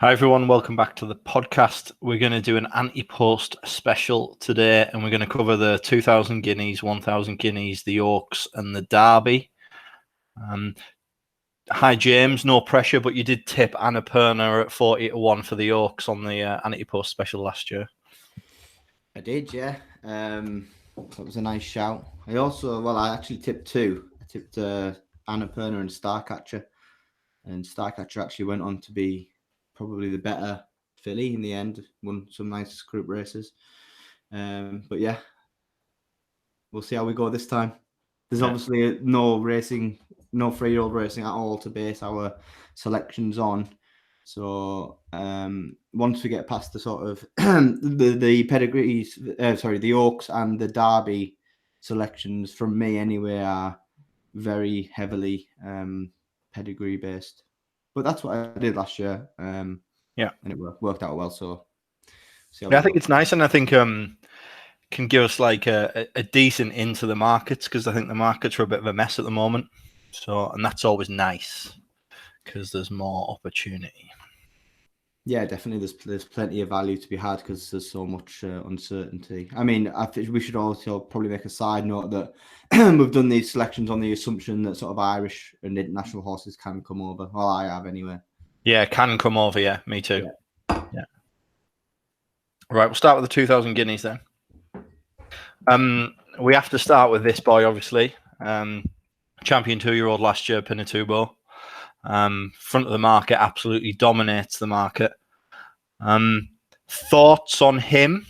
Hi everyone, welcome back to the podcast. We're going to do an Antepost special today, and we're going to cover the 2,000 guineas, 1,000 guineas, the Oaks, and the Derby. Hi James, no pressure, but you did tip Annapurna at 40-1 for the Oaks on the Antepost special last year. I did, yeah. That was a nice shout. I actually tipped two. I tipped Annapurna and Starcatcher, and Starcatcher actually went on to be probably the better filly in the end. Won some nice group races. But yeah, we'll see how we go this time. There's obviously no 3-year-old racing at all to base our selections on. So once we get past the sort of the pedigrees, the Oaks and the Derby selections from me anyway are very heavily pedigree based. But that's what I did last year. And it worked out well. So I think it's nice, and I think can give us like a decent into the markets, because I think the markets are a bit of a mess at the moment. So, and that's always nice because there's more opportunity. Yeah, definitely. There's plenty of value to be had because there's so much uncertainty. I mean, I think we should also probably make a side note that we've done these selections on the assumption that sort of Irish and international horses can come over. Well, I have anyway. Yeah, can come over. Yeah, me too. Yeah. Right, we'll start with the 2,000 guineas then. We have to start with this boy, obviously. Champion 2-year-old last year, Pinatubo. Front of the market, absolutely dominates the market. Thoughts on him?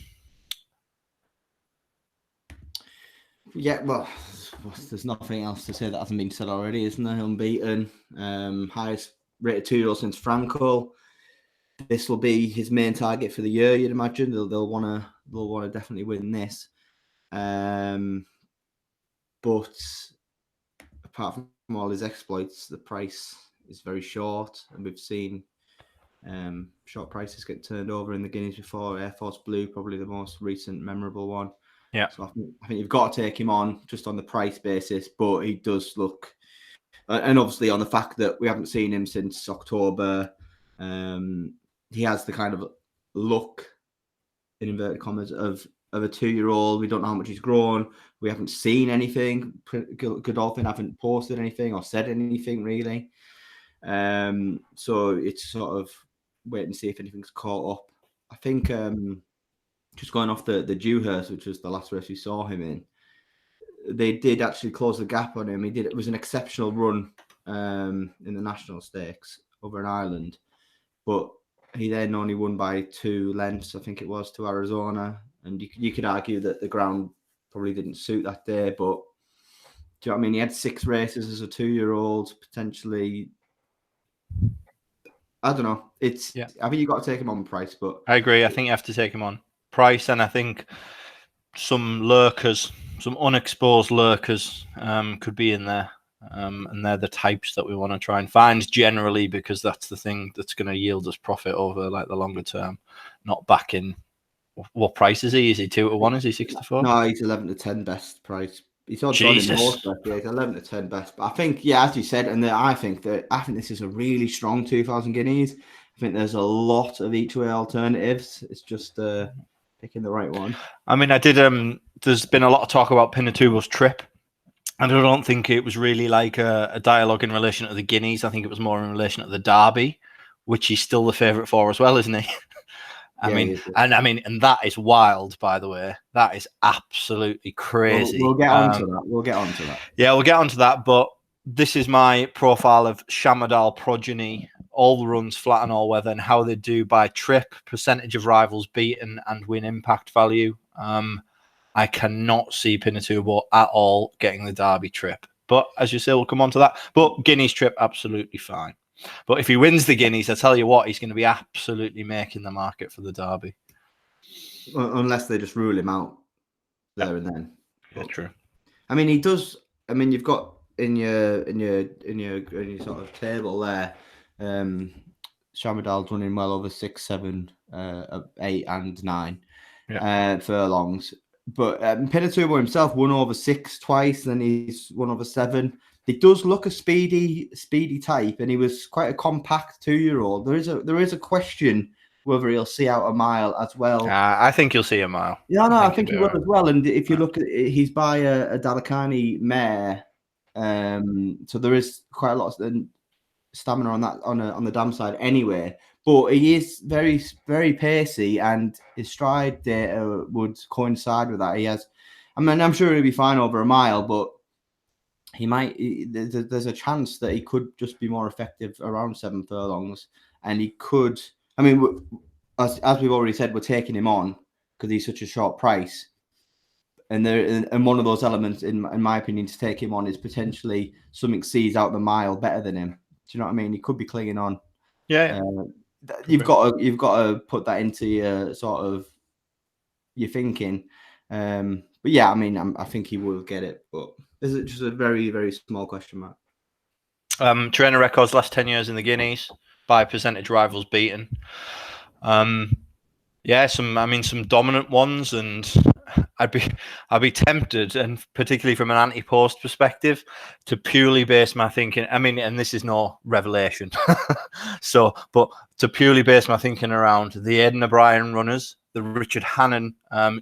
Yeah, well, there's nothing else to say that hasn't been said already, isn't there? Unbeaten, highest rated 2-year-old since Franco. This will be his main target for the year, you'd imagine. They'll want to definitely win this. But apart from all his exploits, the price is very short, and we've seen short prices get turned over in the Guineas before. Air Force Blue, probably the most recent memorable one. Yeah. So I think you've got to take him on just on the price basis, but he does look, and obviously on the fact that we haven't seen him since October, he has the kind of look, in inverted commas, of a 2-year-old. We don't know how much he's grown. We haven't seen anything. Godolphin haven't posted anything or said anything really. So it's sort of wait and see if anything's caught up. I think just going off the Dewhurst, which was the last race we saw him in, they did actually close the gap on him. It was an exceptional run in the National Stakes over in Ireland, but he then only won by 2 lengths, I think it was, to Arizona. And you could argue that the ground probably didn't suit that day, but do you know what I mean? He had 6 races as a 2-year-old, potentially. I don't know. I think you've got to take him on price, but I agree. I think you have to take him on price, and I think some lurkers, some unexposed lurkers, could be in there. And they're the types that we want to try and find generally, because that's the thing that's going to yield us profit over like the longer term, not back in. What price is he? Is he 2-1? Is he 6-4? No, he's 11-10 best price. He's on in the horse best. Yeah, he's 11-10 best. But I think, as you said, and I think this is a really strong 2,000 guineas. I think there's a lot of each way alternatives. It's just picking the right one. I mean, I did. There's been a lot of talk about Pinatubo's trip, and I don't think it was really like a dialogue in relation to the Guineas. I think it was more in relation to the Derby, which he's still the favourite for as well, isn't he? And that is wild, by the way. That is absolutely crazy. We'll get onto that. Yeah, we'll get onto that. But this is my profile of Shamadal progeny. All the runs flat and all weather, and how they do by trip, percentage of rivals beaten, and win impact value. I cannot see Pinatubo at all getting the Derby trip. But as you say, we'll come on to that. But Guineas trip, absolutely fine. But if he wins the Guineas, I tell you what, he's going to be absolutely making the market for the Derby. Unless they just rule him out there and then. Yeah, true. I mean, he does. I mean, you've got in your sort of table there, Shamadal's running well over 6, 7, 8, and 9 furlongs. But Pinatubo himself won over 6 twice, then he's won over 7. He does look a speedy type, and he was quite a compact 2-year-old. There is a question whether he'll see out a mile as well. I think you'll see a mile. Yeah, no, I think he will right. as well. And if you look at it, he's by a Dalakani mare, so there is quite a lot of stamina on that on the dam side anyway. But he is very, very pacey, and his stride data would coincide with that. He has, I mean, I'm sure he'll be fine over a mile, but he might. There's a chance that he could just be more effective around 7 furlongs, and he could. I mean, as we've already said, we're taking him on because he's such a short price, and one of those elements, in my opinion, to take him on is potentially something sees out the mile better than him. Do you know what I mean? He could be clinging on. Yeah. You've got to put that into your sort of your thinking. But yeah, I mean, I think he will get it, but this is just a very, very small question mark. Trainer records last 10 years in the Guineas by percentage rivals beaten. Yeah, some dominant ones, and I'd be tempted, and particularly from an Antepost perspective, to purely base my thinking. I mean, and this is no revelation, but to purely base my thinking around the Aidan O'Brien runners, the Richard Hannon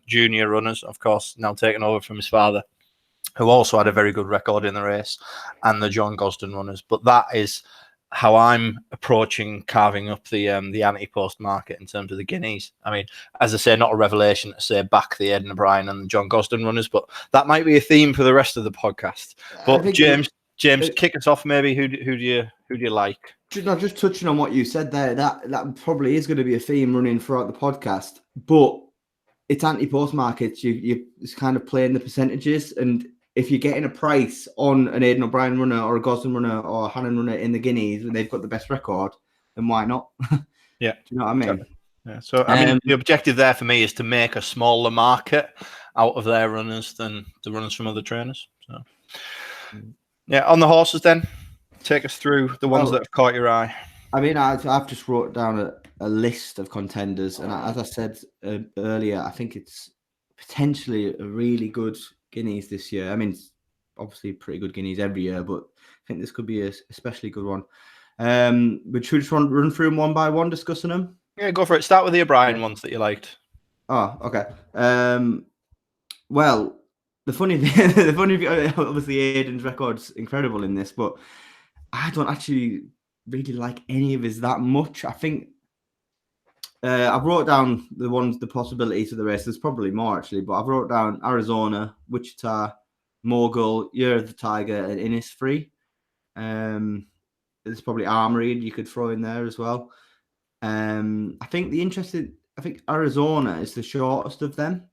Junior runners, of course, now taken over from his father, who also had a very good record in the race, and the John Gosden runners. But that is how I'm approaching carving up the Antepost market in terms of the Guineas. I mean, as I say, not a revelation to say back the Aidan O'Brien and the John Gosden runners, but that might be a theme for the rest of the podcast. But James, kick us off maybe. Who do you like? Just touching on what you said there, that probably is going to be a theme running throughout the podcast. But it's Antepost markets. You it's kind of playing the percentages, and if you're getting a price on an Aidan O'Brien runner or a Gosden runner or a Hannon runner in the Guineas and they've got the best record, then why not? Yeah. Do you know what I mean? Exactly. Yeah. So, I mean, the objective there for me is to make a smaller market out of their runners than the runners from other trainers. So, yeah, on the horses then, take us through the ones that have caught your eye. I mean, I've just wrote down a list of contenders, and as I said earlier, I think it's potentially a really good Guineas this year. I mean, it's obviously pretty good Guineas every year, but I think this could be a especially good one. But should we just run through them one by one, discussing them? Yeah, go for it. Start with the O'Brien ones that you liked. Oh, okay. Well, the funny thing, obviously Aidan's record's incredible in this, but I don't actually really like any of his that much. I think I wrote down the possibilities of the race. There's probably more actually, but I've wrote down Arizona, Wichita, Mogul, Year of the Tiger, and Innisfree. There's probably Armory you could throw in there as well. I think Arizona is the shortest of them.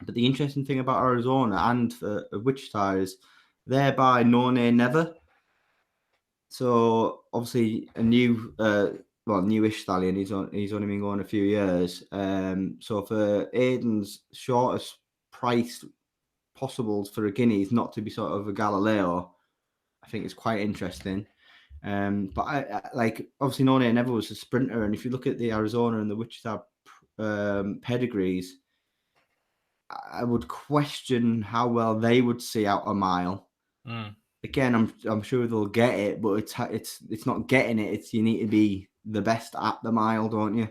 But the interesting thing about Arizona and Wichita is they're by No Nay Never. So obviously a newish stallion. He's only been going a few years. So for Aidan's shortest price possible for a Guineas not to be sort of a Galileo, I think it's quite interesting. But I like obviously No Nay Never was a sprinter, and if you look at the Arizona and the Wichita pedigrees, I would question how well they would see out a mile. Again, I'm sure they'll get it, but it's not getting it. It's you need to be the best at the mile, don't you?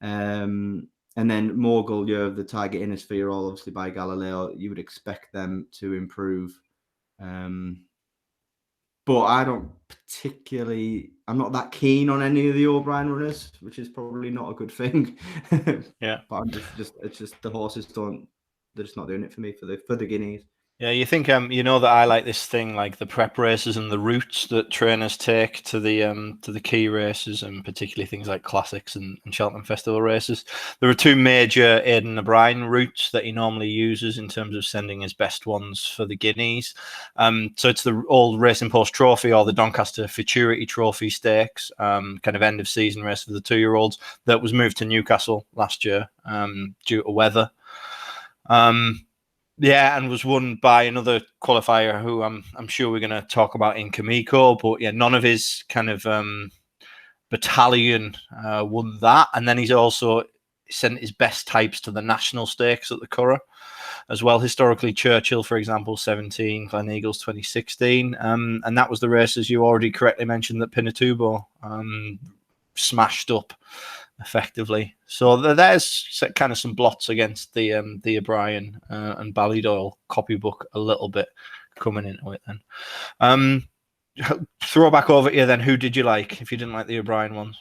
And then Mogul, Year of the Tiger, Innisfree, all obviously by Galileo. You would expect them to improve. But I don't I'm not that keen on any of the O'Brien runners, which is probably not a good thing. Yeah. But I'm it's just the horses they're just not doing it for me for the Guineas. Yeah, you think you know that I like this thing, like the prep races and the routes that trainers take to the key races, and particularly things like classics and Cheltenham Festival races. There are two major Aidan O'Brien routes that he normally uses in terms of sending his best ones for the Guineas. So it's the old Racing Post Trophy or the Doncaster Futurity Trophy Stakes, kind of end of season race for the 2-year-olds that was moved to Newcastle last year due to weather. Yeah, and was won by another qualifier who I'm sure we're going to talk about in Kamiko, but yeah, none of his kind of battalion won that. And then he's also sent his best types to the national stakes at the Curragh as well. Historically, Churchill, for example, 17, Gleneagles 2016. And that was the race, as you already correctly mentioned, that Pinatubo smashed up effectively. So there's kind of some blots against the O'Brien and Ballydoyle copybook a little bit coming into it then. Throw back over to you then. Who did you like if you didn't like the O'Brien ones?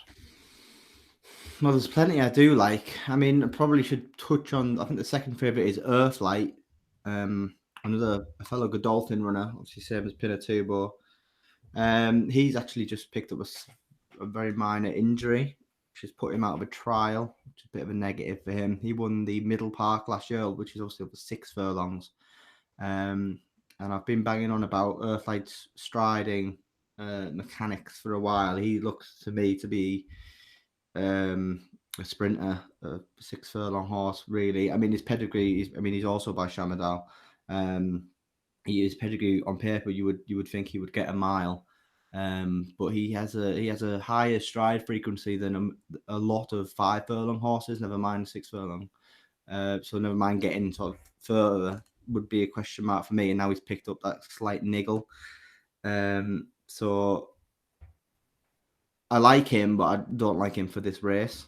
Well, there's plenty I do like. I mean, I probably should touch on, I think the second favourite is Earthlight. Another fellow Godolphin runner, obviously same as Pinatubo. He's actually just picked up a very minor injury, which has put him out of a trial, which is a bit of a negative for him. He won the Middle Park last year, which is obviously over 6 furlongs. And I've been banging on about Earthlight's striding mechanics for a while. He looks to me to be a sprinter, a 6 furlong horse, really. I mean, his pedigree, he's also by Shamadal. His pedigree on paper, you would think he would get a mile. But he has a higher stride frequency than a lot of 5 furlong horses, never mind 6 furlong. So never mind getting sort of further would be a question mark for me. And now he's picked up that slight niggle. So I like him, but I don't like him for this race.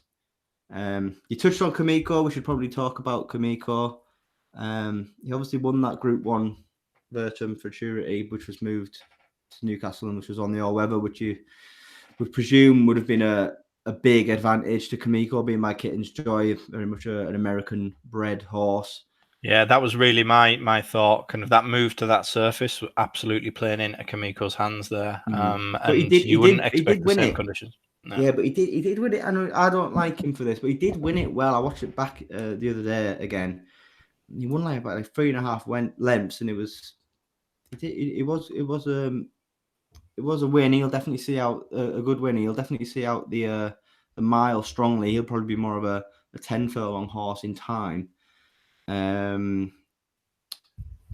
You touched on Kamiko. We should probably talk about Kamiko. He obviously won that Group 1 Virtum Futurity, which was moved to Newcastle and which was on the all-weather, which you would presume would have been a big advantage to Kamiko, being my kitten's joy, very much an American-bred horse. Yeah, that was really my thought. Kind of that move to that surface, absolutely playing into Kamiko's hands there. But you wouldn't expect the same conditions. No. Yeah, but he did win it. I don't like him for this, but he did win it well. I watched it back the other day again. He won about 3.5 lengths, and it was a win. He'll definitely see out a good win. He'll definitely see out the mile strongly. He'll probably be more of a 10 furlong horse in time. But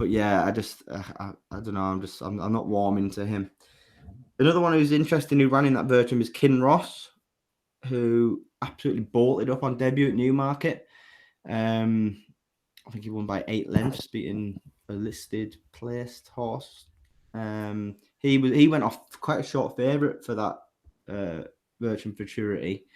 yeah, I don't know. I'm not warming to him. Another one who's interesting who ran in that Virtum is Kinross, who absolutely bolted up on debut at Newmarket. I think he won by 8 lengths, beating a listed placed horse. He went off quite a short favourite for that Virtum Futurity,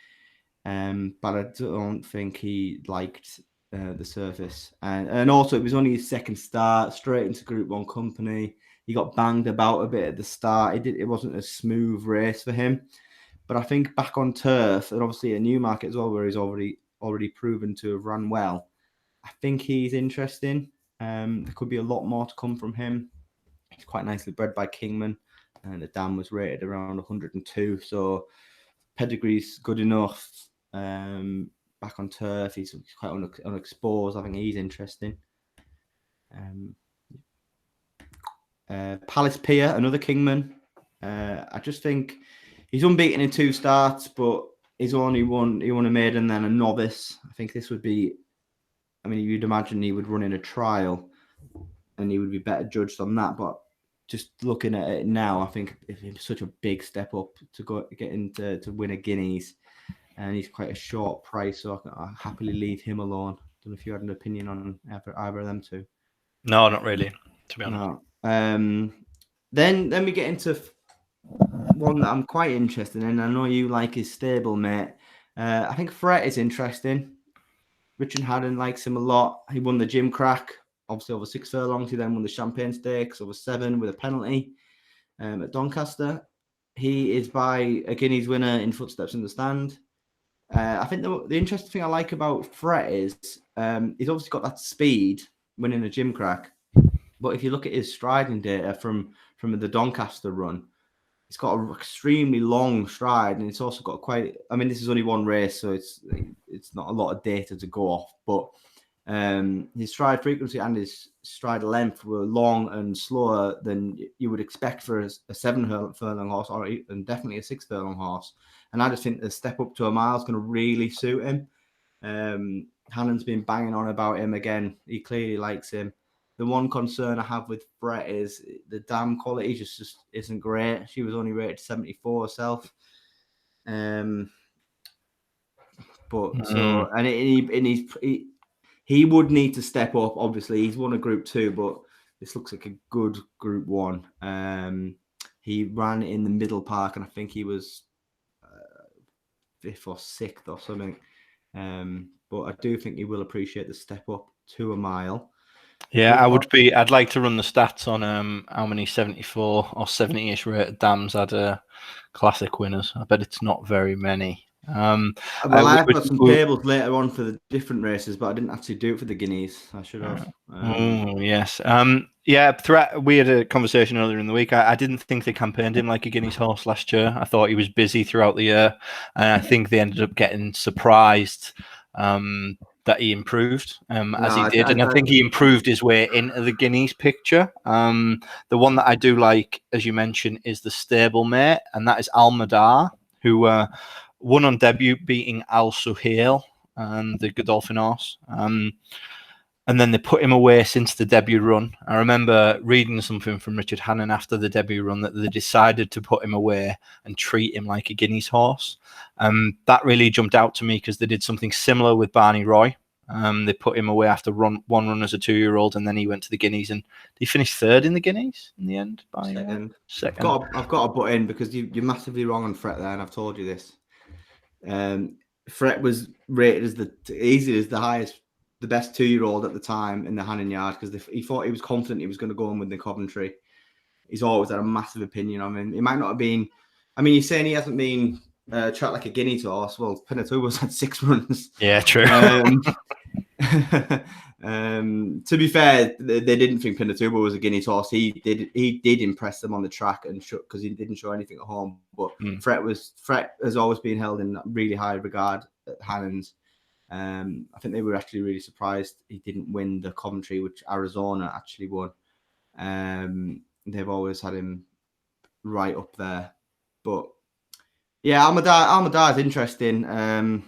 but I don't think he liked the surface. And also, it was only his second start, straight into Group 1 company. He got banged about a bit at the start. It wasn't a smooth race for him. But I think back on turf, and obviously at Newmarket as well, where he's already proven to have run well, I think he's interesting. There could be a lot more to come from him. He's quite nicely bred by Kingman, and the dam was rated around 102, so pedigree's good enough. Back on turf, he's quite unexposed. I think he's interesting. Palace Pier, another Kingman. I just think he's unbeaten in 2 starts, but he won a maiden, then a novice. I think this would be, you'd imagine he would run in a trial and he would be better judged on that. But just looking at it now, I think it's such a big step up to to win a Guineas, and he's quite a short price, so I'll happily leave him alone. Don't know if you had an opinion on either of them two. No, not really, to be honest. No. Then we get into one that I'm quite interested in. I know you like his stablemate. I think Fret is interesting. Richard Haddon likes him a lot. He won the Gym Crack, obviously over 6 furlongs. He then won the Champagne Stakes over 7 with a penalty at Doncaster. He is by a Guineas winner in Footsteps in the Stand. I think the interesting thing I like about Fret is he's obviously got that speed winning a Gym Crack. But if you look at his striding data from the Doncaster run, it's got an extremely long stride, and it's also got quite. This is only one race, so it's not a lot of data to go off. But his stride frequency and his stride length were long and slower than you would expect for a 7 furlong horse, and definitely a 6 furlong horse. And I just think the step up to a mile is going to really suit him. Hannon's been banging on about him again. He clearly likes him. The one concern I have with Brett is the dam quality just isn't great. She was only rated 74 herself. But so and he would need to step up. Obviously, he's won a Group 2, but this looks like a good Group 1. He ran in the Middle Park, and I think he was 5th or 6th or something. But I do think he will appreciate the step up to a mile. Yeah, I'd like to run the stats on how many 74 or 70-ish rated dams had classic winners. I bet it's not very many. Well, I've got some tables later on for the different races, but I didn't actually do it for the Guineas. I should have. Yes. We had a conversation earlier in the week. I didn't think they campaigned him like a Guineas horse last year. I thought he was busy throughout the year, and I think they ended up getting surprised that he improved as he did. And I think he improved his way into the Guineas picture. The one that I do like, as you mentioned, is the stablemate, and that is Almadar, who won on debut, beating Al Suhail, the Godolphin horse. And then they put him away since the debut run. I remember reading something from Richard Hannon after the debut run that they decided to put him away and treat him like a Guineas horse. That really jumped out to me because they did something similar with Barney Roy. They put him away after one run as a 2-year-old, and then he went to the Guineas, and he finished 3rd in the Guineas in the end. Second. I've got to butt in because you're massively wrong on Fret there, and I've told you this. Fret was rated as the highest, the best 2-year-old at the time in the Hannon yard because he thought he was confident he was going to go on with the Coventry. He's always had a massive opinion on him. He might not have been. I mean, you're saying he hasn't been tracked like a Guineas horse. Well, Pinatubo's had 6 runs. Yeah, true. To be fair, they didn't think Pinatubo was a Guineas horse. He did impress them on the track and because he didn't show anything at home. But Fret has always been held in really high regard at Hannon's. I think they were actually really surprised he didn't win the Coventry, which Arizona actually won. They've always had him right up there. But yeah, Almadar is interesting. The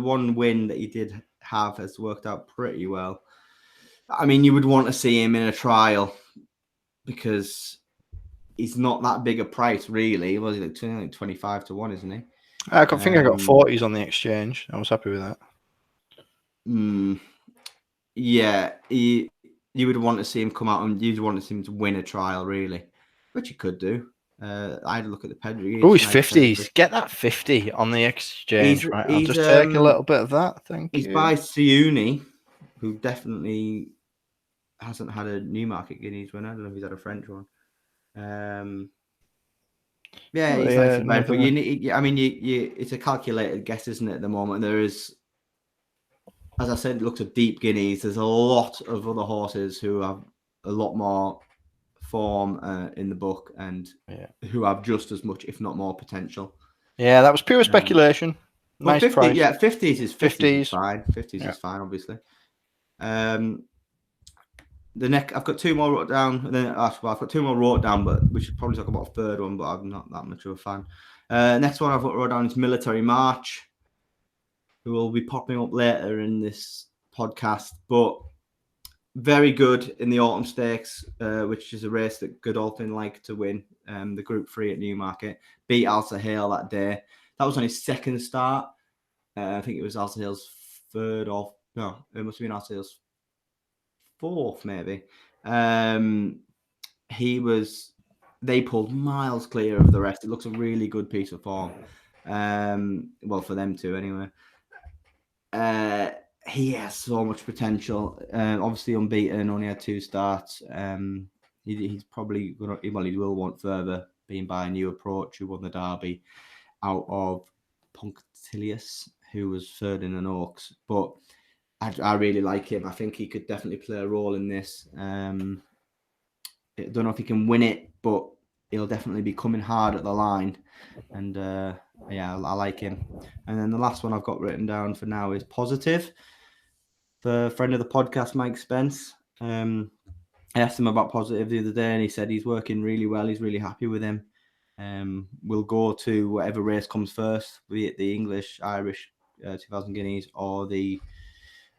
one win that he did have has worked out pretty well. I mean, you would want to see him in a trial because he's not that big a price, really. Was he like 25 to 1, isn't he? I think I got 40s on the exchange. I was happy with that. Yeah, you would want to see him come out and you'd want to see him to win a trial, really, which he could do. I had a look at the pedigree. Oh, he's 50s. Get that 50 on the exchange, right? I'll just take a little bit of that. Thank you. He's by Siuni, who definitely hasn't had a Newmarket Guineas winner. I don't know if he's had a French one. But it's a calculated guess, isn't it? At the moment, there is, as I said, it looks at deep Guineas. There's a lot of other horses who have a lot more form in the book and who have just as much, if not more, potential. Yeah, that was pure speculation. Nice 50, price. Yeah, 50s is fine. 50s is fine, obviously. I've got 2 more wrote down, and then I've got 2 more wrote down, but we should probably talk about a third one. But I'm not that much of a fan. Next one I've wrote down is Military March, who will be popping up later in this podcast, but very good in the Autumn Stakes, which is a race that Godolphin like to win. The Group 3 at Newmarket, beat Al Suhail that day. That was on his 2nd start. I think it was Al Suhail's 3rd or no, it must have been Al Suhail's 4th, maybe. They pulled miles clear of the rest. It looks a really good piece of form. Well, for them too, anyway. He has so much potential. Obviously unbeaten, only had 2 starts. He's probably gonna. Well, he will want further, being by a new approach who won the Derby out of Punctilious, who was 3rd in an Oaks. But I really like him. I think he could definitely play a role in this. I don't know if he can win it, but he'll definitely be coming hard at the line. And I like him. And then the last one I've got written down for now is Positive. The friend of the podcast, Mike Spence. I asked him about Positive the other day, and he said he's working really well. He's really happy with him. We'll go to whatever race comes first, be it the English, Irish 2000 Guineas or the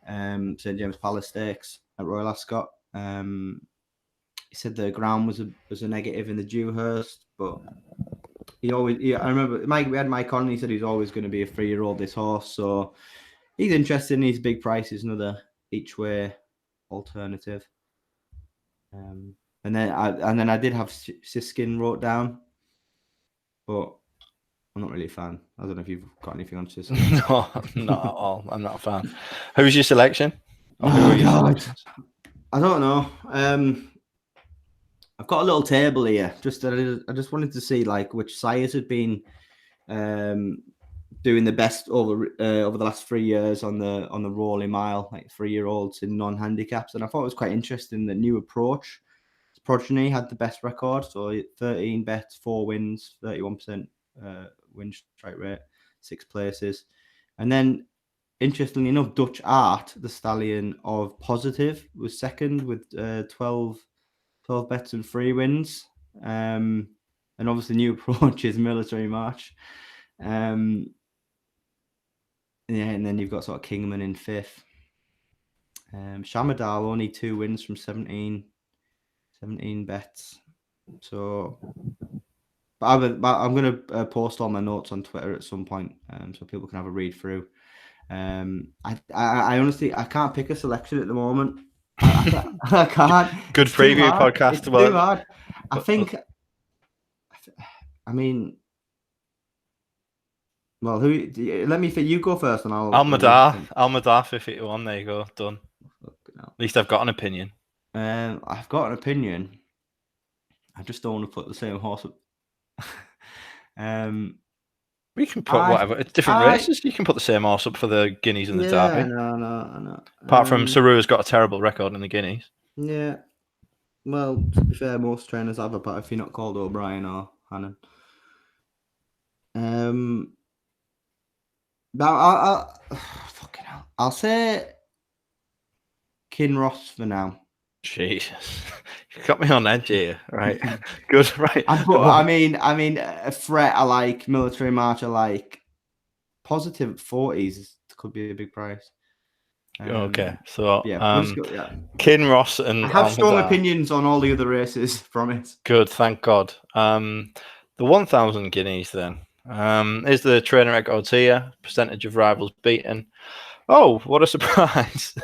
St James Palace Stakes at Royal Ascot. He said the ground was a negative in the Dewhurst, but I remember we had Mike on. He said he's always going to be a 3-year-old. This horse, so he's interested. He's big price. Is another each way alternative. And then I did have Siskin wrote down, but I'm not really a fan. I don't know if you've got anything on Siskin. No, not at all. I'm not a fan. Who's your selection? Oh God, I don't know. I've got a little table here. I just wanted to see like which sires had been doing the best over the last 3 years on the rolling mile, like 3-year-olds in non-handicaps, and I thought it was quite interesting. The New Approach progeny had the best record, so 13 bets, 4 wins, 31% win strike rate, 6 places, and then interestingly enough, Dutch Art, the stallion of Positive, was second with 12 bets and 3 wins. And obviously New Approach is Military March. And then you've got sort of Kingman in 5th. Shamadal only 2 wins from 17 bets. So, but I'm going to post all my notes on Twitter at some point, so people can have a read through. I honestly I can't pick a selection at the moment. I can't. Good preview podcast. It's too hard. I think. I mean, well, let me think. You go first, and I'll. Almadar 51. There you go. Done. At least I've got an opinion. I've got an opinion. I just don't want to put the same horse up. We can put whatever. It's different races. You can put the same horse up for the Guineas and the Derby. No. Apart from Saru's got a terrible record in the Guineas. Yeah. Well, to be fair, most trainers have, apart if you're not called O'Brien or Hannon. But fucking hell. I'll say Kinross for now. Jesus, you got me on edge here. Right, good. Right. I mean, a threat. I like Military March. I like Positive 40s. Could be a big price. Okay, so yeah, Kinross and I have strong opinions on all the other races. Promise. Good, thank God. The 1,000 Guineas then. Is the trainer records here? Percentage of rivals beaten. Oh, what a surprise!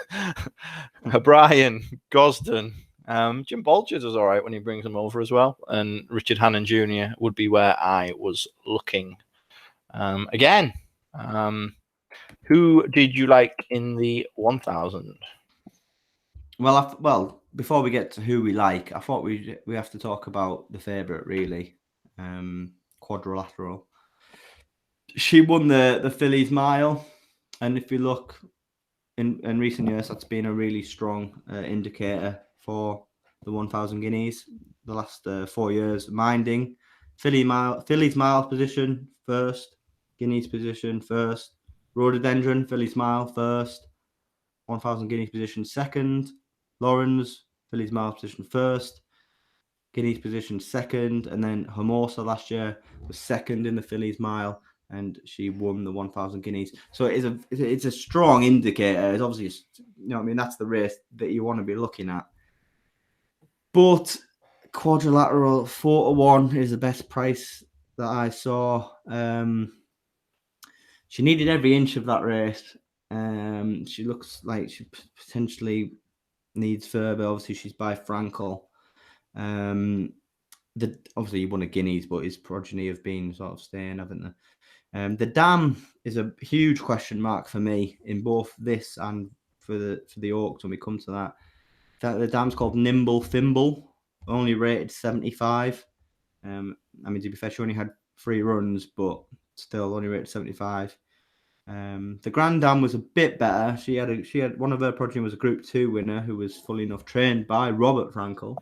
Brian Gosden. Jim Bolger does all right when he brings them over as well, and Richard Hannon Jr. would be where I was looking. Again. Who did you like in the 1,000? Well, before we get to who we like, I thought we have to talk about the favourite, really. Quadrilateral. She won the Fillies Mile, and if you look in recent years, that's been a really strong indicator for the 1,000 Guineas. The last 4 years, minding Fillies Mile position first, Guineas position first. Rhododendron, Fillies Mile first, 1,000 Guineas position second, Lawrence, Fillies Mile position first, Guineas position second, and then Hermosa last year was second in the Fillies Mile, and she won the 1,000 Guineas. So it's a strong indicator. It's obviously, that's the race that you want to be looking at. But Quadrilateral 4-1 is the best price that I saw. She needed every inch of that race. She looks like she potentially needs further. Obviously, she's by Frankel. Obviously, he won a Guineas, but his progeny have been sort of staying, haven't they? The Dam is a huge question mark for me in both this and for the Oaks when we come to that. The Dam's called Nimble Thimble, only rated 75. To be fair, she only had 3 runs, but still only rated 75. The Grand Dam was a bit better. She had one of her progeny was a Group 2 winner who was fully enough trained by Robert Frankel.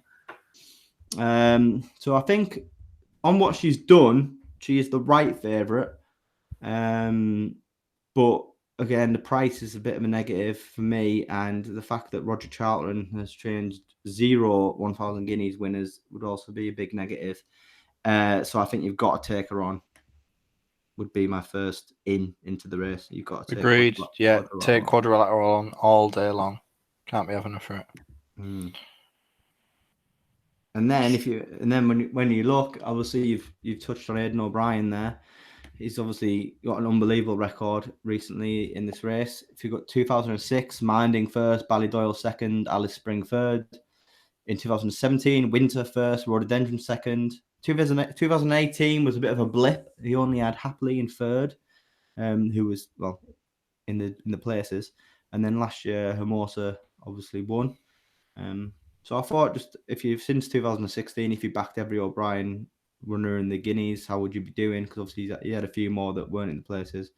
So I think on what she's done, she is the right favourite. But again, the price is a bit of a negative for me, and the fact that Roger Charlton has trained 0 1,000 Guineas winners would also be a big negative. So I think you've got to take her on. Would be my first into the race. You've got to take agreed. Take Quadrilateral on all day long. Can't be having enough for it. And then when you look, obviously you've touched on Aidan O'Brien there. He's obviously got an unbelievable record recently in this race. If you've got 2006, Minding first, Ballydoyle second, Alice Spring third. In 2017, Winter first, Rhododendron second. 2018 was a bit of a blip. He only had Happily in third, who was in the places. And then last year, Hermosa obviously won. So I thought, just since 2016, if you backed every O'Brien runner in the Guineas, how would you be doing? Because obviously he had a few more that weren't in the places.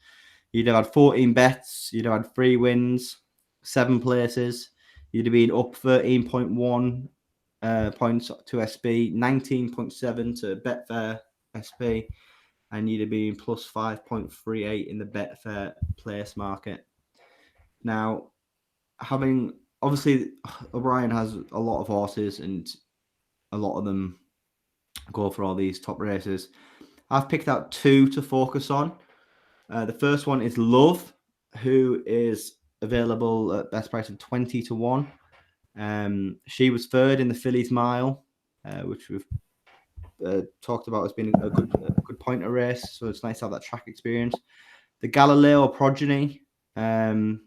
You'd have had 14 bets. You'd have had 3 wins, 7 places. You'd have been up 13.1 points to SB, 19.7 to Betfair SB, and you'd have been plus 5.38 in the Betfair place market. Now, obviously, O'Brien has a lot of horses, and a lot of them go for all these top races. I've picked out 2 to focus on. The first one is Love, who is available at best price of 20 to 1. She was third in the Fillies Mile, which we've talked about as being a good pointer race. So it's nice to have that track experience. The Galileo Progeny, in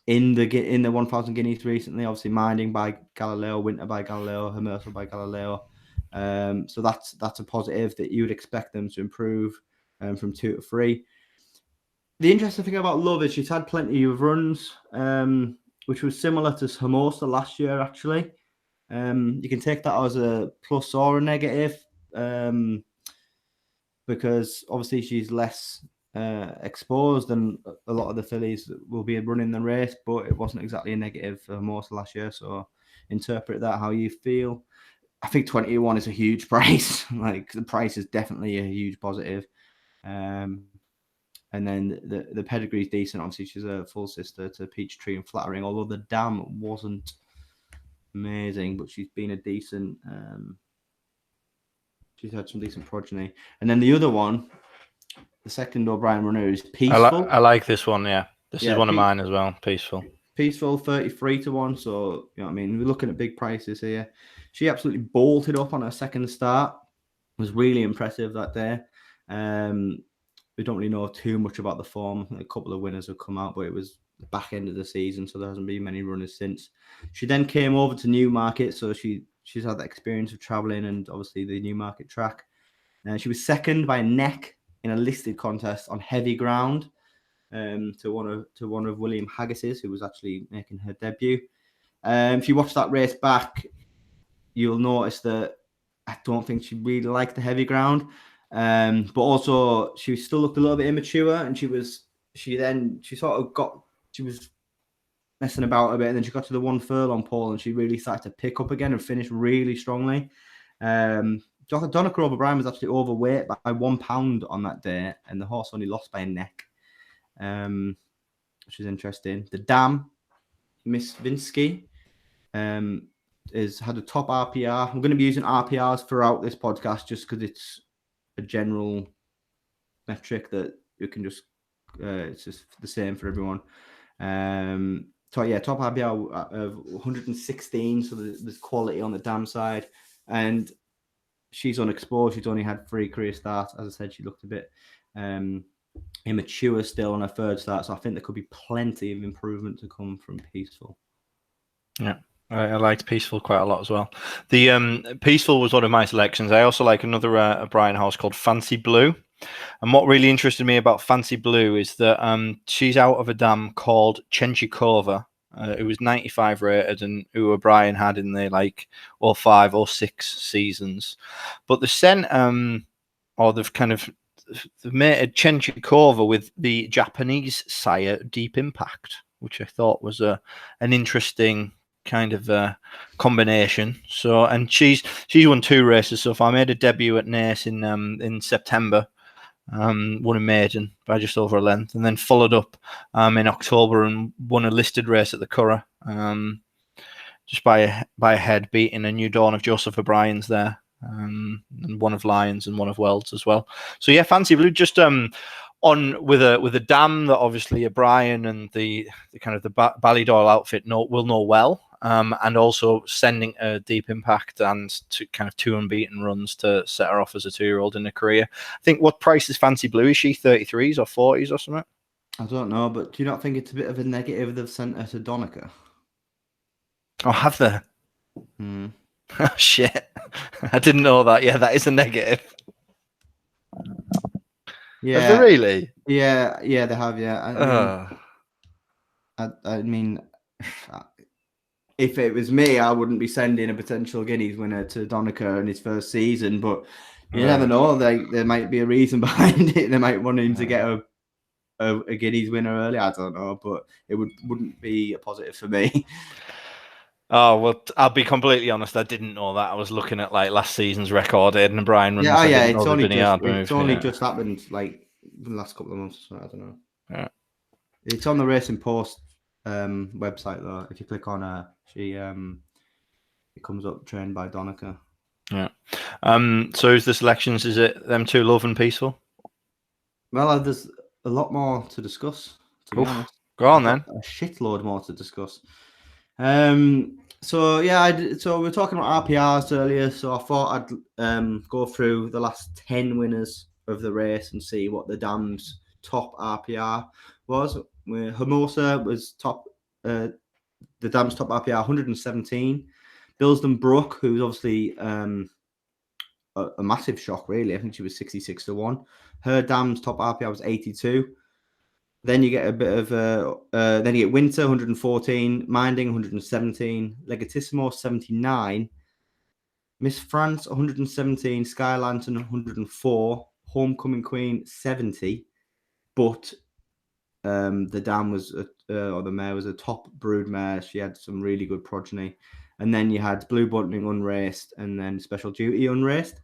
the 1,000 Guineas recently, obviously Minding by Galileo, Winter by Galileo, Hermosa by Galileo. So that's a positive that you would expect them to improve from 2 to 3. The interesting thing about Love is she's had plenty of runs, which was similar to Hermosa last year, actually. You can take that as a plus or a negative, because obviously she's less exposed than a lot of the fillies that will be running the race, but it wasn't exactly a negative for Hermosa last year. So interpret that how you feel. I think 21 is a huge price. Like, the price is definitely a huge positive. And then the pedigree is decent. Obviously, she's a full sister to Peachtree and Flattering, although the dam wasn't amazing, but she's been a decent. She's had some decent progeny. And then the other one, the second O'Brien runner, is Peaceful. I like this one, yeah. This is one of mine as well, Peaceful. Peaceful, 33 to 1. So, you know what I mean? We're looking at big prices here. She absolutely bolted up on her second start. It was really impressive that day. We don't really know too much about the form. A couple of winners have come out, but it was the back end of the season, so there hasn't been many runners since. She then came over to Newmarket, so she's had that experience of travelling and obviously the Newmarket track. She was second by a neck in a listed contest on heavy ground to one of William Haggis's, who was actually making her debut. If you watch that race back, you'll notice that I don't think she really liked the heavy ground. But also she still looked a little bit immature, and she was messing about a bit, and then she got to the 1 furlong pole, and she really started to pick up again and finish really strongly. Donna O'Brien was actually overweight by 1 pound on that day, and the horse only lost by a neck, which is interesting. The dam, Miss Vinsky, has had a top RPR. I'm going to be using RPRs throughout this podcast just because it's a general metric that you can just it's just the same for everyone. Top RPR of 116, so there's quality on the dam side, and she's unexposed. She's only had 3 career starts. As I said, she looked a bit immature still on her third start, so I think there could be plenty of improvement to come from Peaceful. Yeah, I liked Peaceful quite a lot as well. The Peaceful was one of my selections. I also like another O'Brien horse called Fancy Blue. And what really interested me about Fancy Blue is that she's out of a dam called Chenchikova. It was 95 rated, and who O'Brien had in the 05, 06 seasons. But they've sent they've mated Chenchikova with the Japanese sire Deep Impact, which I thought was an interesting kind of combination. So, and she's won 2 races so far. I made a debut at Naas in September. Won a maiden by just over a length, and then followed up in October and won a listed race at the Curragh, just by a head, beating a New Dawn of Joseph O'Brien's there, and one of Lyons and one of Wells as well. So yeah, Fancy Blue just on with a dam that obviously O'Brien and the kind of the Ballydoyle outfit will know well. and also sending a deep impact and to kind of 2 unbeaten runs to set her off as a 2-year-old in her career. I think what price is Fancy Blue? Is she 33s or 40s or something? I don't know, but do you not think it's a bit of a negative they've sent her to Donica? Oh, have they? Hmm. Oh, shit. I didn't know that. Yeah, that is a negative. Yeah. Have they really? Yeah, they have, yeah. I mean, if it was me, I wouldn't be sending a potential Guineas winner to Donica in his first season, but you never know. There might be a reason behind it. They might want him to get a Guineas winner early. I don't know, but it wouldn't be a positive for me. Oh, well, I'll be completely honest. I didn't know that. I was looking at like last season's record, Aidan O'Brien runs. It's only just happened like the last couple of months. So I don't know. Yeah. It's on the Racing Post website though. If you click on her, it comes up trained by Donica. Yeah. So who's the selections? Is it them two, Love and Peaceful? Well, there's a lot more to discuss, to be honest. Go on then. A shitload more to discuss. So we're talking about RPRs earlier. So I thought I'd go through the last 10 winners of the race and see what the dam's top RPR was. Hermosa was top. The dam's top RPR 117. Billsden Brook, who's obviously a massive shock, really. I think she was 66-1. Her dam's top RPR was 82. Then you get a bit of then you get Winter 114, Minding 117, Legatissimo 79, Miss France 117, Sky Lantern 104, Homecoming Queen 70. But the dam was or the mare was a top brood mare. She had some really good progeny. And then you had Blue Bunting unraced and then Special Duty unraced.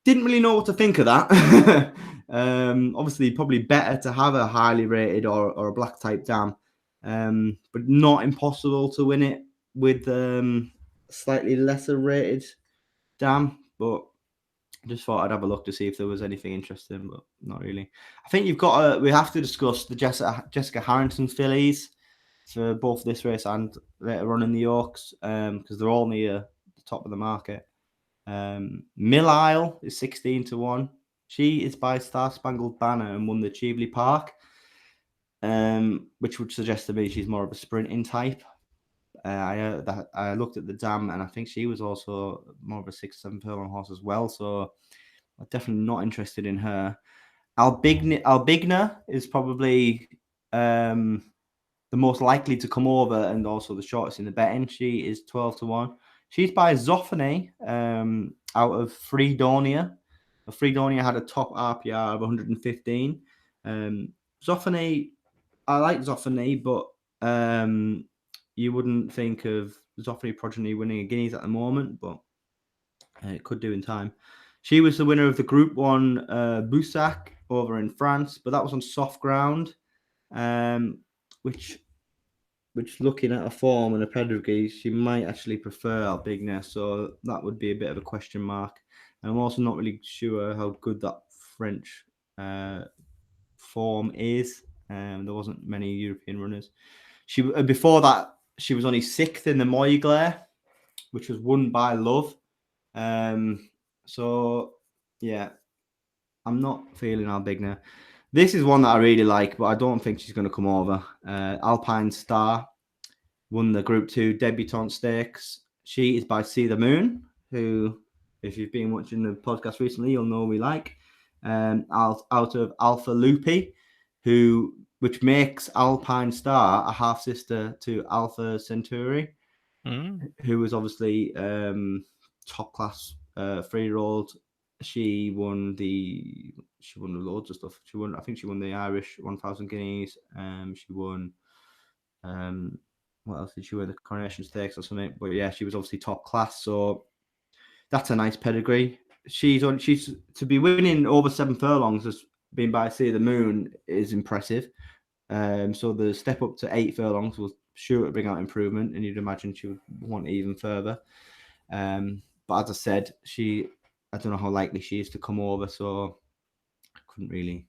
Didn't really know what to think of that. Obviously, probably better to have a highly rated or a black type dam, but not impossible to win it with slightly lesser rated dam. But I just thought I'd have a look to see if there was anything interesting, but not really. I think we have to discuss the Jessica Harrington fillies for both this race and later on in the Yorks, because they're all near the top of the market. Mill Isle is 16-1. She is by Star Spangled Banner and won the Cheveley Park, which would suggest to me she's more of a sprinting type. I looked at the dam and I think she was also more of a 6-7 furlong horse as well. So I'm definitely not interested in her. Albigna is probably the most likely to come over and also the shortest in the betting. She is 12-1. She's by Zophane out of Fredonia. Fredonia had a top RPR of 115. Zophane, I like Zophane, but you wouldn't think of Zophane progeny winning a Guineas at the moment, but it could do in time. She was the winner of the Group 1 Boussac over in France, but that was on soft ground, which looking at her form and her pedigree, she might actually prefer Albigna, so that would be a bit of a question mark. And I'm also not really sure how good that French form is. There wasn't many European runners. Before that, she was only 6th in the Moyglare, which was won by Love. So yeah, I'm not feeling Albigna. This is one that I really like, but I don't think she's going to come over. Alpine Star won the Group 2 Debutante Stakes. She is by See the Moon, who, if you've been watching the podcast recently, you'll know we like. Out of Alpha Lupi, which makes Alpine Star a half sister to Alpha Centauri, who was obviously top class 3-year-old. She won loads of stuff. I think she won the Irish 1,000 Guineas. She won. What else did she win? The Coronation Stakes or something. But yeah, she was obviously top class. So that's a nice pedigree. She's to be winning over 7 furlongs as being by Sea of the Moon is impressive. So the step up to 8 furlongs will sure bring out improvement, and you'd imagine she would want even further. But as I said, I don't know how likely she is to come over, so I couldn't really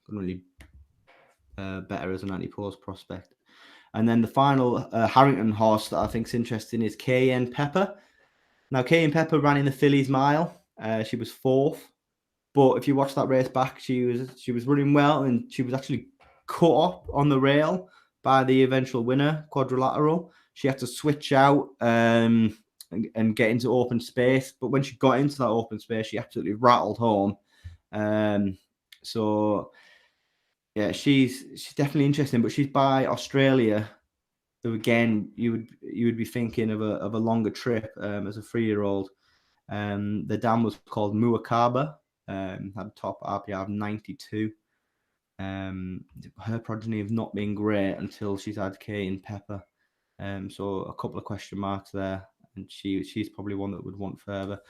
bet her as an Antepost prospect. And then the final Harrington horse that I think is interesting is Cayenne Pepper. Now, Cayenne Pepper ran in the Fillies Mile. She was 4th. But if you watch that race back, she was running well, and she was actually cut up on the rail by the eventual winner, Quadrilateral. She had to switch out and get into open space. But when she got into that open space, she absolutely rattled home. So yeah, she's definitely interesting. But she's by Australia. So again, you would be thinking of a longer trip as a 3-year-old. The dam was called Muakaba. Had a top RPI of 92. Her progeny have not been great until she's had Cayenne Pepper. So a couple of question marks there, and she's probably one that would want further.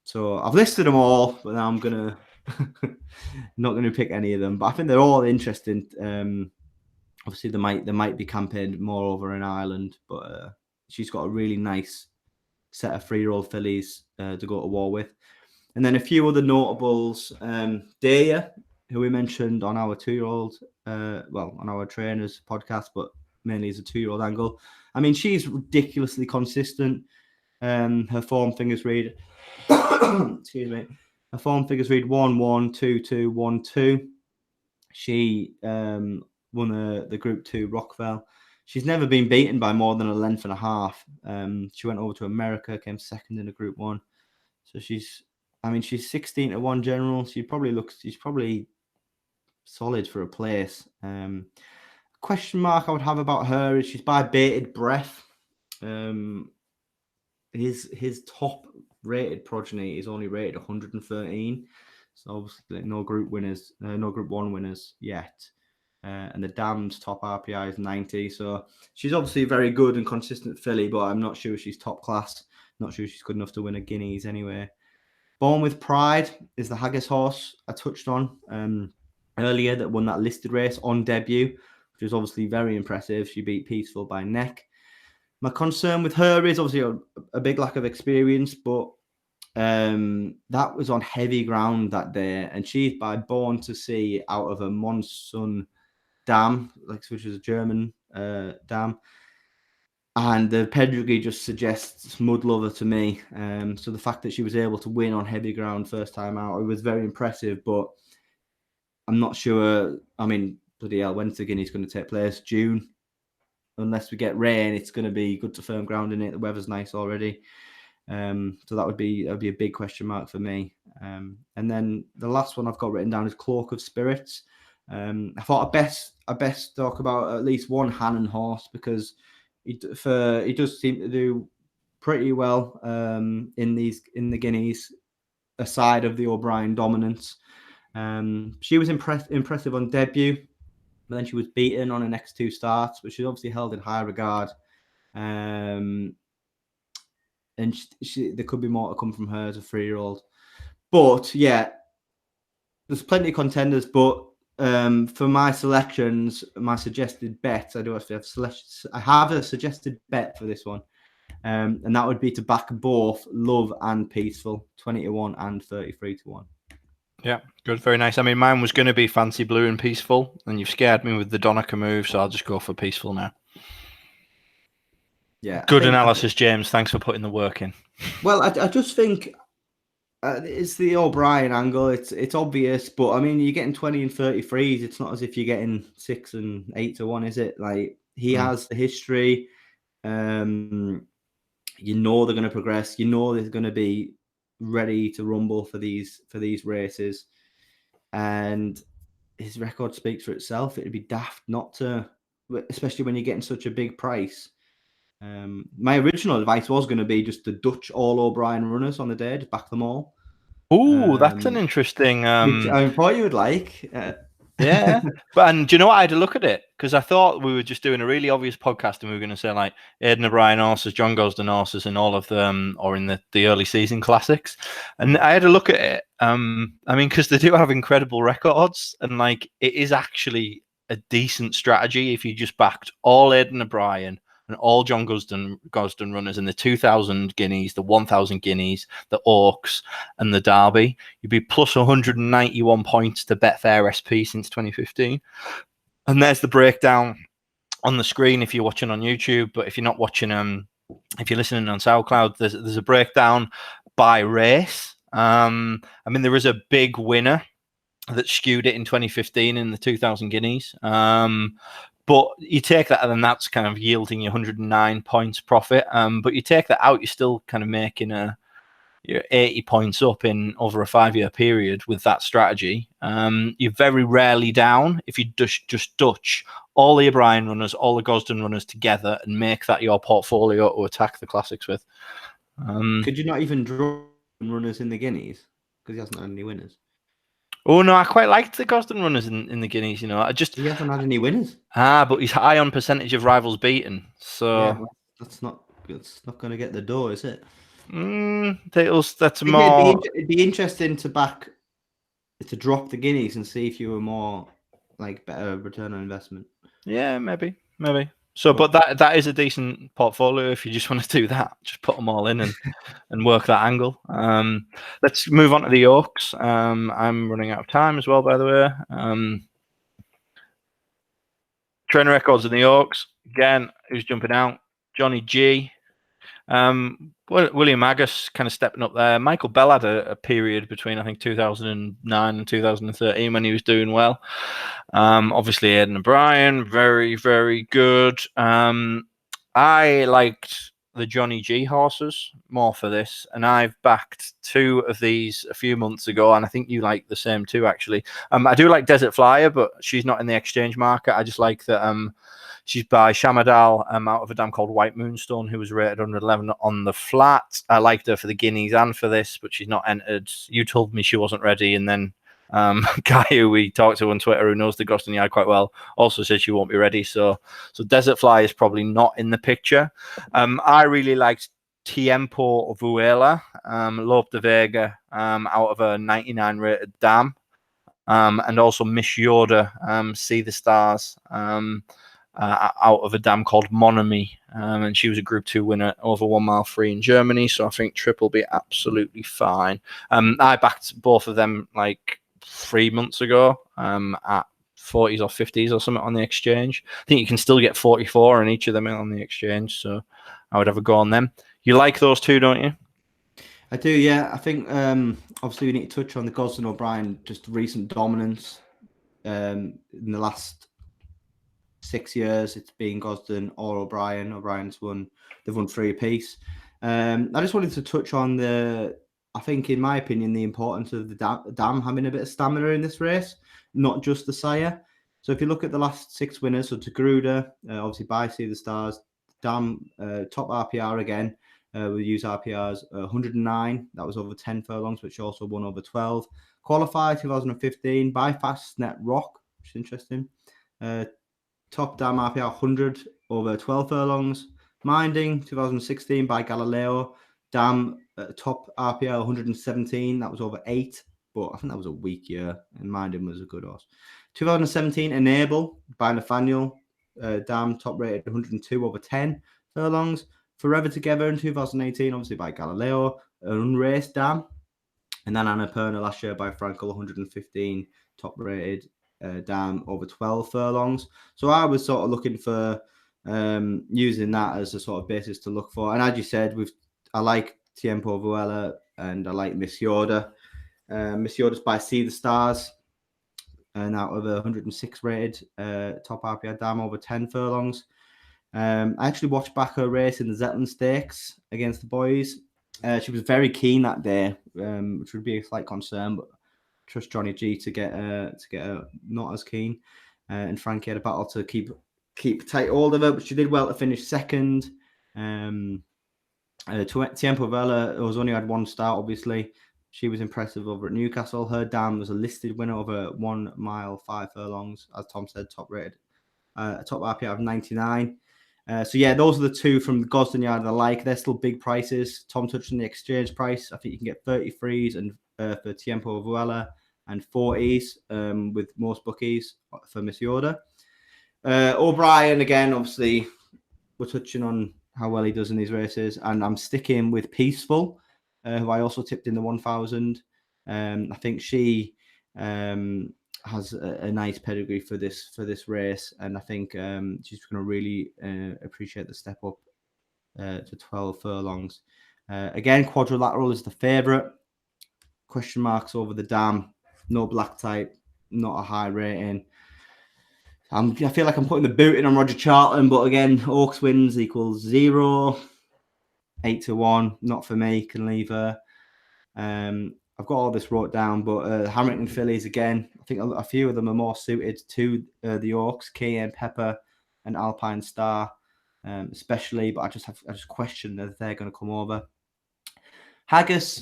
So I've listed them all, but now I'm gonna not gonna pick any of them. But I think they're all interesting. Obviously, they might be campaigned more over in Ireland, but she's got a really nice set of 3-year-old fillies to go to war with. And then a few other notables. Daya, who we mentioned on our 2-year-old, on our trainers podcast, but mainly as a 2-year-old angle. I mean, she's ridiculously consistent. Her form figures read, excuse me, her form figures read 1-1, 2-2, 1-2. She won the Group 2 Rockville. She's never been beaten by more than a length and a half. She went over to America, came second in a Group 1. So she's 16-1 general. She's probably solid for a place. Question mark I would have about her is she's by Bated Breath. His top rated progeny is only rated 113. So obviously no Group 1 winners yet. And the dam's top RPI is 90. So she's obviously a very good and consistent filly, but I'm not sure she's top class. Not sure she's good enough to win a Guineas anyway. Born with Pride is the Haggis horse I touched on earlier that won that listed race on debut, which was obviously very impressive. She beat Peaceful by neck. My concern with her is obviously a big lack of experience, but that was on heavy ground that day, and she's by Born to Sea out of a Monsun dam, which is a German dam. And the pedigree just suggests mud lover to me. So the fact that she was able to win on heavy ground first time out, it was very impressive. But I'm not sure. I mean, bloody hell, when's the Guineas going to take place? June. Unless we get rain, it's going to be good to firm ground in it. The weather's nice already. So that would be a big question mark for me. And then the last one I've got written down is Cloak of Spirits. I thought I best talk about at least one Hannon horse because he does seem to do pretty well in the Guineas, aside of the O'Brien dominance. She was impressive on debut, but then she was beaten on her next 2 starts, but she's obviously held in high regard. And there could be more to come from her as a 3-year-old. But yeah, there's plenty of contenders, but for my selections, my suggested bets, I have a suggested bet for this one, and that would be to back both Love and Peaceful, 20-1 and 33-1. Yeah, good, very nice. I mean, mine was going to be Fancy Blue and Peaceful, and you've scared me with the Donica move, so I'll just go for Peaceful now. Yeah, good analysis, James. Thanks for putting the work in. Well, I just think it's the O'Brien angle. It's obvious, but I mean, you're getting 20 and 33s. It's not as if you're getting 6 and 8-1, is it? Like he has the history. You know they're going to progress. You know they're going to be ready to rumble for these races, and his record speaks for itself. It'd be daft not to, especially when you're getting such a big price. My original advice was going to be just the Dutch all O'Brien runners on the day, just back them all. Oh, that's an interesting. Which I thought you would like. Yeah, and do you know what? I had to look at it because I thought we were just doing a really obvious podcast and we were going to say like Aidan O'Brien horses, John Gosden horses, and all of them, or in the early season classics. And I had to look at it. I mean, because they do have incredible records, and like it is actually a decent strategy if you just backed all Aidan O'Brien and all John Gosden runners in the 2,000 Guineas, the 1,000 Guineas, the Oaks, and the Derby. You'd be plus 191 points to Betfair SP since 2015. And there's the breakdown on the screen if you're watching on YouTube, but if you're not watching, if you're listening on SoundCloud, there's a breakdown by race. I mean, there is a big winner that skewed it in 2015 in the 2000 Guineas. But you take that, and then that's kind of yielding you 109 points profit. But you take that out, you're still kind of making you're 80 points up in over a 5-year period with that strategy. You're very rarely down if you just Dutch all the O'Brien runners, all the Gosden runners together, and make that your portfolio to attack the classics with. Could you not even draw runners in the Guineas because he hasn't had any winners? Oh no, I quite liked the Gosden runners in the Guineas. You know, He hasn't had any winners. But he's high on percentage of rivals beaten. So yeah, that's not going to get the door, is it? That's more. It'd be interesting to drop the Guineas and see if you were more like better return on investment. Yeah, maybe. So, but that is a decent portfolio if you just want to do that. Just put them all in and work that angle. Let's move on to the Oaks. I'm running out of time as well, by the way. Trainer records in the Oaks. Again, who's jumping out? Johnny G. William Agus kind of stepping up there. Michael Bell had a period between, I think, 2009 and 2013 when he was doing well. Obviously, Aidan O'Brien, very, very good. I liked the Johnny G horses more for this, and I've backed 2 of these a few months ago, and I think you like the same too, actually. I do like Desert Flyer, but she's not in the exchange market. I just like that she's by Shamadal out of a dam called White Moonstone, who was rated 111 on the flat. I liked her for the Guineas and for this, but she's not entered. You told me she wasn't ready, and then guy who we talked to on Twitter who knows the Gosden Yard quite well also said she won't be ready. So Desert Fly is probably not in the picture. I really liked Tiempo Vuela, Lope de Vega out of a 99 rated dam, and also Miss Yoda, See the Stars, out of a dam called Monami, and she was a Group 2 winner over 1 mile free in Germany. So I think Trip will be absolutely fine. I backed both of them like 3 months ago at 40s or 50s or something on the exchange. I think you can still get 44 in each of them on the exchange, so I would have a go on them. You like those 2, don't you? I do, yeah. I think obviously we need to touch on the Gosden O'Brien just recent dominance in the last 6 years. It's been Gosden or O'Brien. They've won 3 apiece. I just wanted to touch on I think, in my opinion, the importance of the dam having a bit of stamina in this race, not just the sire. So if you look at the last 6 winners, so Tagruda, obviously by See the Stars, dam, top RPR again, we use RPRs 109. That was over 10 furlongs, which also won over 12. Qualify 2015 by Fastnet Rock, which is interesting. Top dam RPR 100 over 12 furlongs. Minding 2016 by Galileo. Dam top RPR 117. That was over 8, but I think that was a weak year, and Minding was a good horse. 2017 Enable by Nathaniel. Dam top rated 102 over 10 furlongs. Forever Together in 2018, obviously by Galileo, an unraced dam. And then Annapurna last year by Frankel, 115 top rated dam over 12 furlongs. So I was sort of looking for using that as a sort of basis to look for. And as you said, I like Tiempo Vuela and I like Miss Yoda. Miss Yoda's by See the Stars, and out of a 106 rated top RPI dam over 10 furlongs. I actually watched back her race in the Zetland Stakes against the boys. She was very keen that day, which would be a slight concern, but trust Johnny G to get her not as keen. And Frankie had a battle to keep tight hold of her, but she did well to finish second. Tiempo Vela was only had 1 start, obviously. She was impressive over at Newcastle. Her dam was a listed winner over 1 mile 5 furlongs, as Tom said, top rated, top RPI of 99. So yeah, those are the 2 from the Gosden Yard I like. They're still big prices. Tom touched on the exchange price. I think you can get 33s and for Tiempo Vuela and 40s with most bookies for Miss Yoda. O'Brien, again, obviously, we're touching on how well he does in these races, and I'm sticking with Peaceful, who I also tipped in the 1000. I think she has a nice pedigree for this race, and I think she's going to really appreciate the step up to 12 furlongs. Again, Quadrilateral is the favourite. Question marks over the dam. No black type. Not a high rating. I feel like I'm putting the boot in on Roger Charlton, but again, Oaks wins equals 0. 8-1. Not for me. Can leave her. I've got all this wrote down, but Hamilton fillies again. I think a few of them are more suited to the Oaks, Cayenne Pepper and Alpine Star, especially. But I just question that they're going to come over.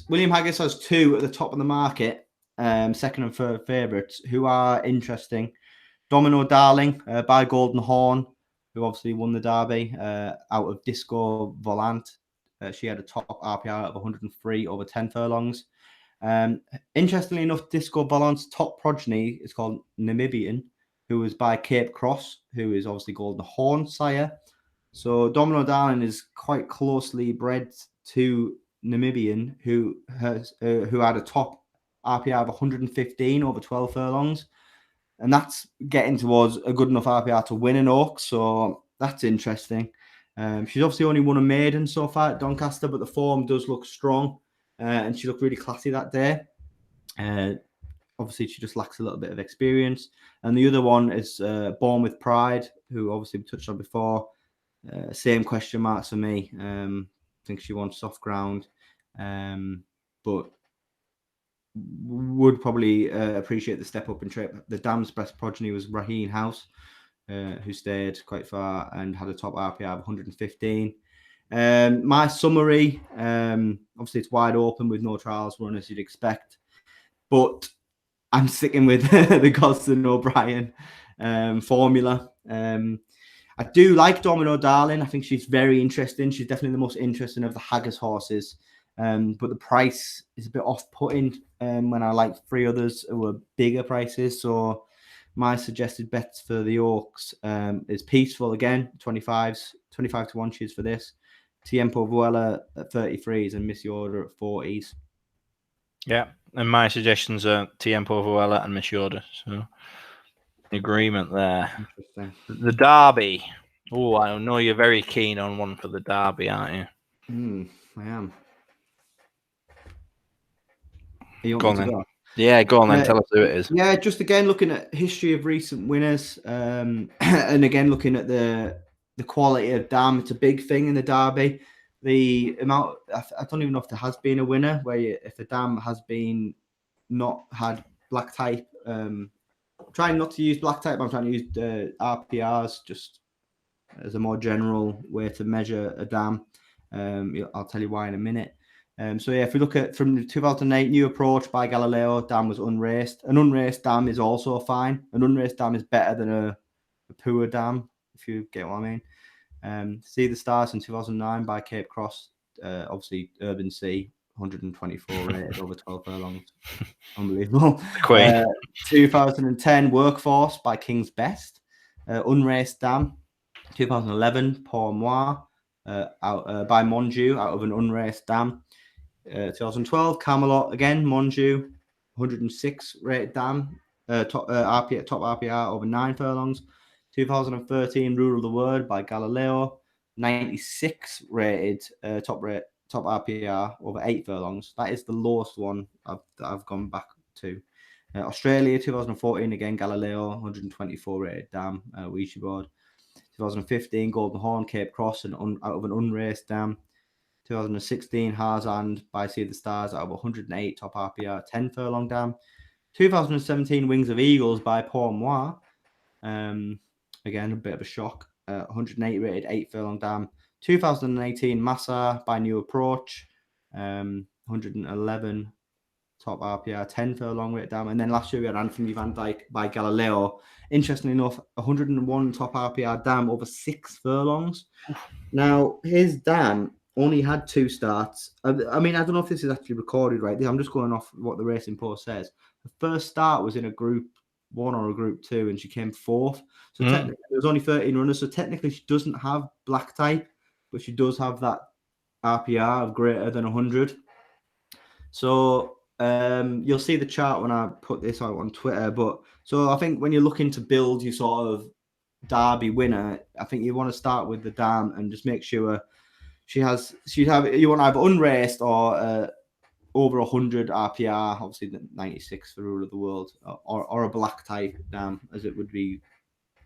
William Haggis has 2 at the top of the market, second and third favourites, who are interesting. Domino Darling by Golden Horn, who obviously won the Derby out of Disco Volant. She had a top RPR of 103 over 10 furlongs. Interestingly enough, Disco Volant's top progeny is called Namibian, who was by Cape Cross, who is obviously Golden Horn sire. So Domino Darling is quite closely bred to Namibian, who had a top RPR of 115 over 12 furlongs. And that's getting towards a good enough RPR to win an Oaks. So that's interesting. She's obviously only won a maiden so far at Doncaster, but the form does look strong. And she looked really classy that day. Obviously, she just lacks a little bit of experience. And the other one is Born with Pride, who obviously we touched on before. Same question marks for me. I think she wants soft ground. But would probably appreciate the step up in trip. The dam's best progeny was Raheen House, who stayed quite far and had a top RPR of 115. My summary, obviously it's wide open with no trials run as you'd expect, but I'm sticking with the Gosden O'Brien formula. I do like Domino Darling. I think she's very interesting. She's definitely the most interesting of the Haggis horses. But the price is a bit off-putting when I like 3 others who are bigger prices. So my suggested bets for the Oaks is Peaceful again, 25 to 1 she's for this. Tiempo Vuela at 33s and Miss Yoda at 40s. Yeah, and my suggestions are Tiempo Vuela and Miss Yoda. So agreement there. Interesting. The Derby. Oh, I know you're very keen on one for the Derby, aren't you? I am. Go on then. Yeah, go on then. Tell us who it is. Yeah, just again looking at history of recent winners, and again looking at the quality of dam. It's a big thing in the Derby. The amount, I don't even know if there has been a winner where if the dam has been not had black type. I'm trying not to use black type. I'm trying to use RPRs just as a more general way to measure a dam. I'll tell you why in a minute. So yeah, if we look at from the 2008 New Approach by Galileo, dam was unraced. An unraced dam is also fine. An unraced dam is better than a poor dam, if you get what I mean. See the Stars in 2009 by Cape Cross. Obviously, Urban Sea, 124 rated over 12 furlongs. Unbelievable. 2010 Workforce by King's Best. Unraced dam. 2011 Pour Moi by Monju out of an unraced dam. 2012 Camelot again, Monju, 106 rated dam, top RPR over 9 furlongs. 2013 Rule of the Word by Galileo, 96 rated top RPR over 8 furlongs. That is the lowest one that I've gone back to. Australia 2014 again Galileo, 124 rated dam, Ouija board. 2015 Golden Horn Cape Cross and out of an unraced dam. 2016 Harzand by Sea of the Stars out of 108 top RPR 10 furlong dam. 2017 Wings of Eagles by Pour Moi. Again, a bit of a shock. 108 rated 8 furlong dam. 2018 Massa by New Approach. 111 top RPR 10 furlong rated dam. And then last year we had Anthony Van Dyke by Galileo. Interestingly enough, 101 top RPR dam over 6 furlongs. Now, his dam only had 2 starts. I mean, I don't know if this is actually recorded right. I'm just going off what the Racing Post says. The first start was in a Group 1 or a Group 2, and she came 4th. So technically, there was only 13 runners. So technically, she doesn't have black type, but she does have that RPR of greater than 100. So You'll see the chart when I put this out on Twitter. But so I think when you're looking to build your sort of Derby winner, I think you want to start with the dam and just make sure you want to have unraced or over 100 RPR, obviously the 96 for rule of the world, or a black type dam, as it would be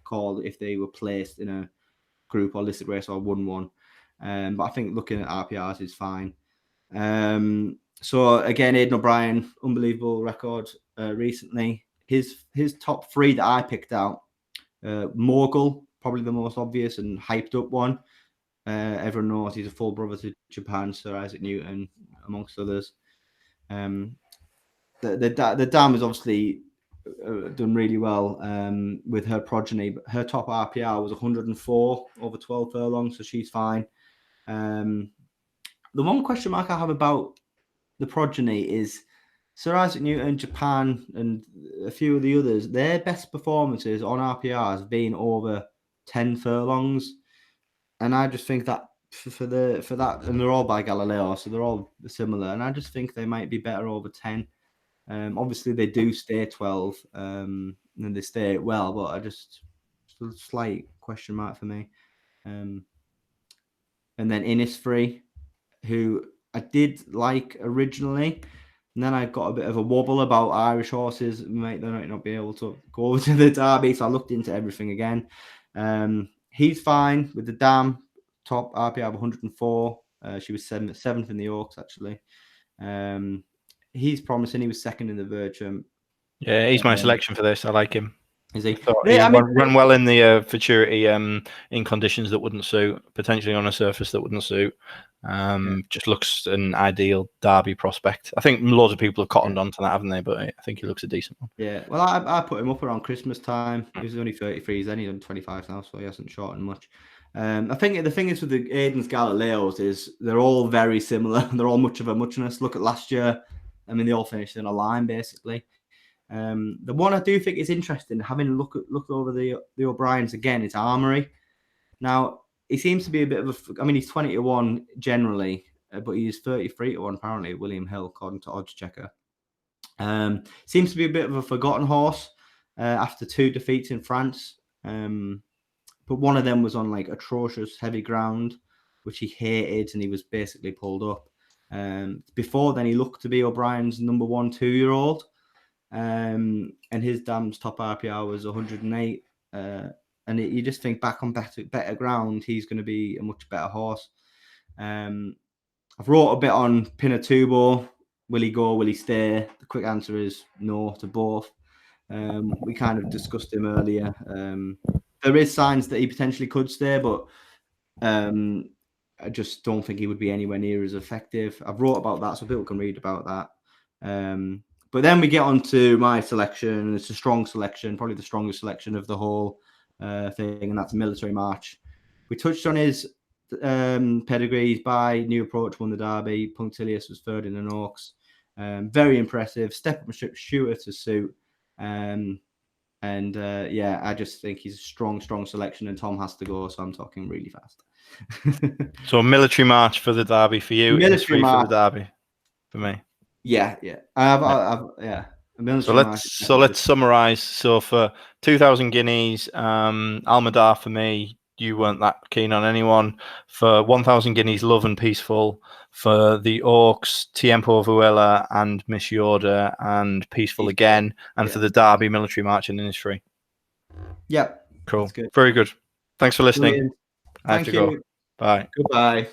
called if they were placed in a group or listed race or 1-1. But I think looking at RPRs is fine. So again, Aidan O'Brien, unbelievable record recently. His top 3 that I picked out, Mogul, probably the most obvious and hyped up one. Everyone knows he's a full brother to Japan, Sir Isaac Newton, amongst others. The dam has obviously done really well with her progeny, but her top RPR was 104 over 12 furlongs, so she's fine. The one question mark I have about the progeny is Sir Isaac Newton, Japan, and a few of the others. Their best performances on RPRs have been over 10 furlongs, and I just think that for that, and they're all by Galileo, so they're all similar, and I just think they might be better over 10. Obviously, they do stay 12, and they stay well, but I just a slight question mark for me. And then Innisfree, who I did like originally, and then I got a bit of a wobble about Irish horses. They might not be able to go over to the Derby, so I looked into everything again. He's fine with the dam, top RPR of 104. She was seventh in the Oaks, actually. He's promising. He was second in the Virtue. Yeah, he's my selection for this. I like him. Is he? He ran well in the futurity in conditions that wouldn't suit, potentially on a surface that wouldn't suit. Just looks an ideal Derby prospect. I think loads of people have cottoned onto that, haven't they? But I think he looks a decent one. Yeah, well, I put him up around Christmas time. He was only 33, then he's on 25 now, so he hasn't shortened much. I think the thing is with the Aiden's Galileos is they're all very similar. They're all much of a muchness. Look at last year. I mean, they all finished in a line, basically. The one I do think is interesting, having look over the O'Briens again, is Armory. Now, he seems to be a bit of a... I mean, he's 20-1 generally, but he's 33-1 apparently at William Hill, according to Oddschecker. Seems to be a bit of a forgotten horse after 2 defeats in France. But one of them was on like atrocious heavy ground, which he hated, and he was basically pulled up. Before then, he looked to be O'Brien's number 1 2-year-old. And his dam's top RPR was 108. And you just think back on better ground, he's going to be a much better horse. I've wrote a bit on Pinatubo. Will he go? Will he stay? The quick answer is no to both. We kind of discussed him earlier. There is signs that he potentially could stay, but I just don't think he would be anywhere near as effective. I've wrote about that, so people can read about that. But then we get on to my selection. It's a strong selection, probably the strongest selection of the whole thing, and that's Military March. We touched on his pedigrees. By New Approach won the Derby. Punctilious was third in an Oaks. Very impressive. Step up and shooter to suit. Yeah, I just think he's a strong selection, and Tom has to go, so I'm talking really fast. So Military March for the Derby for you, Military March for the Derby for me. Yeah. So let's summarize. So for 2,000 guineas, Almadar for me, you weren't that keen on anyone. For 1,000 guineas, Love and Peaceful. For the Oaks, Tiempo Vuela and Miss Yoda and Peaceful again. And for the Derby, Military March and Innisfree. Yeah. Cool. Very good. Thanks for listening. Brilliant. I have to go. Bye. Goodbye.